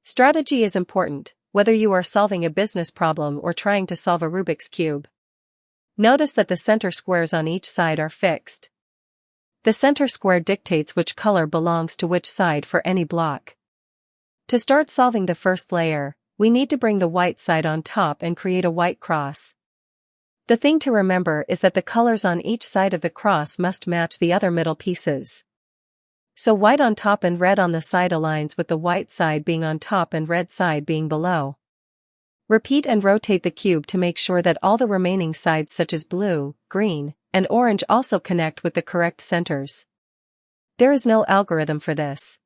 Strategy is important, whether you are solving a business problem or trying to solve a Rubik's Cube. Notice that the center squares on each side are fixed. The center square dictates which color belongs to which side for any block. To start solving the first layer, we need to bring the white side on top and create a white cross. The thing to remember is that the colors on each side of the cross must match the other middle pieces. So white on top and red on the side aligns with the white side being on top and red side being below. Repeat and rotate the cube to make sure that all the remaining sides such as blue, green, and orange also connect with the correct centers. There is no algorithm for this.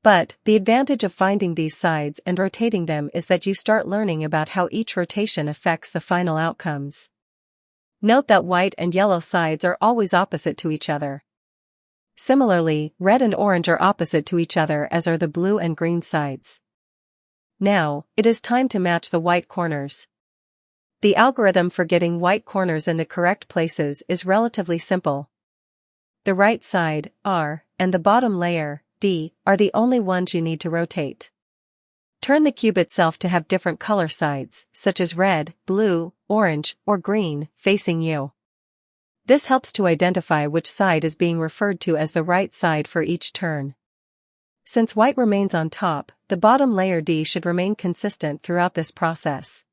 But the advantage of finding these sides and rotating them is that you start learning about how each rotation affects the final outcomes. Note that white and yellow sides are always opposite to each other. Similarly, red and orange are opposite to each other, as are the blue and green sides. Now, it is time to match the white corners. The algorithm for getting white corners in the correct places is relatively simple. The right side, R, and the bottom layer, D, are the only ones you need to rotate. Turn the cube itself to have different color sides, such as red, blue, orange, or green, facing you. This helps to identify which side is being referred to as the right side for each turn. Since white remains on top, the bottom layer D should remain consistent throughout this process.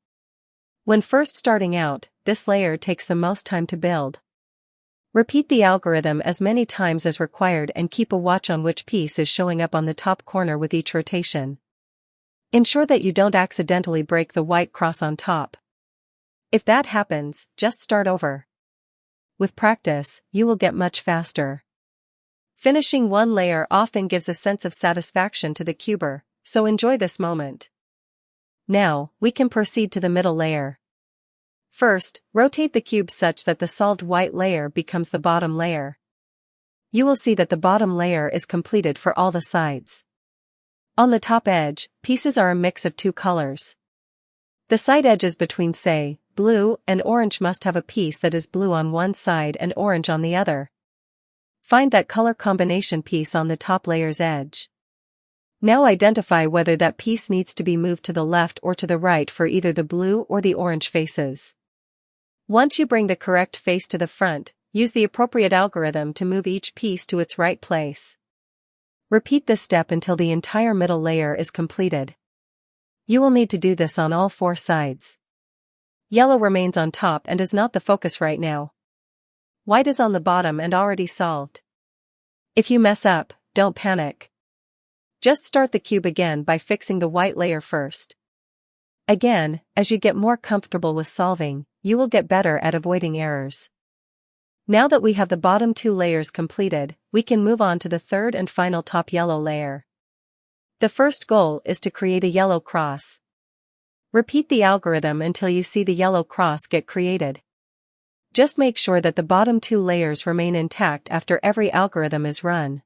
When first starting out, this layer takes the most time to build. Repeat the algorithm as many times as required and keep a watch on which piece is showing up on the top corner with each rotation. Ensure that you don't accidentally break the white cross on top. If that happens, just start over. With practice, you will get much faster. Finishing one layer often gives a sense of satisfaction to the cuber, so enjoy this moment. Now, we can proceed to the middle layer. First, rotate the cube such that the solved white layer becomes the bottom layer. You will see that the bottom layer is completed for all the sides. On the top edge, pieces are a mix of two colors. The side edges between, say, blue and orange must have a piece that is blue on one side and orange on the other. Find that color combination piece on the top layer's edge. Now identify whether that piece needs to be moved to the left or to the right for either the blue or the orange faces. Once you bring the correct face to the front, use the appropriate algorithm to move each piece to its right place. Repeat this step until the entire middle layer is completed. You will need to do this on all four sides. Yellow remains on top and is not the focus right now. White is on the bottom and already solved. If you mess up, don't panic. Just start the cube again by fixing the white layer first. Again, as you get more comfortable with solving, you will get better at avoiding errors. Now that we have the bottom two layers completed, we can move on to the third and final top yellow layer. The first goal is to create a yellow cross. Repeat the algorithm until you see the yellow cross get created. Just make sure that the bottom two layers remain intact after every algorithm is run.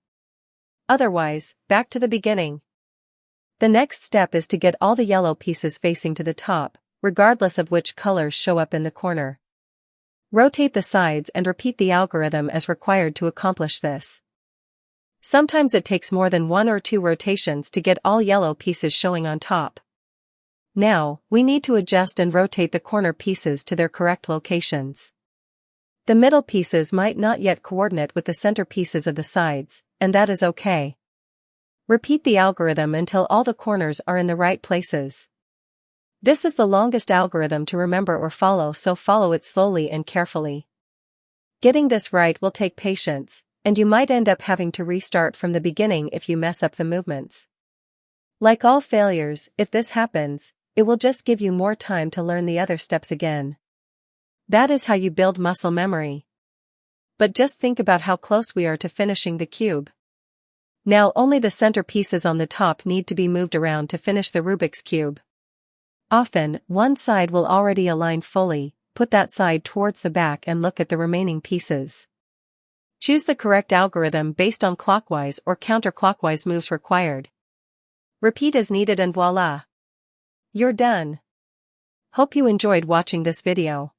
Otherwise, back to the beginning. The next step is to get all the yellow pieces facing to the top, regardless of which colors show up in the corner. Rotate the sides and repeat the algorithm as required to accomplish this. Sometimes it takes more than one or two rotations to get all yellow pieces showing on top. Now, we need to adjust and rotate the corner pieces to their correct locations. The middle pieces might not yet coordinate with the center pieces of the sides, and that is okay. Repeat the algorithm until all the corners are in the right places. This is the longest algorithm to remember or follow, so follow it slowly and carefully. Getting this right will take patience, and you might end up having to restart from the beginning if you mess up the movements. Like all failures, if this happens, it will just give you more time to learn the other steps again. That is how you build muscle memory. But just think about how close we are to finishing the cube. Now only the center pieces on the top need to be moved around to finish the Rubik's Cube. Often, one side will already align fully. Put that side towards the back and look at the remaining pieces. Choose the correct algorithm based on clockwise or counterclockwise moves required. Repeat as needed and voila! You're done. Hope you enjoyed watching this video.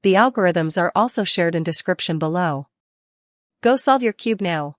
The algorithms are also shared in description below. Go solve your cube now.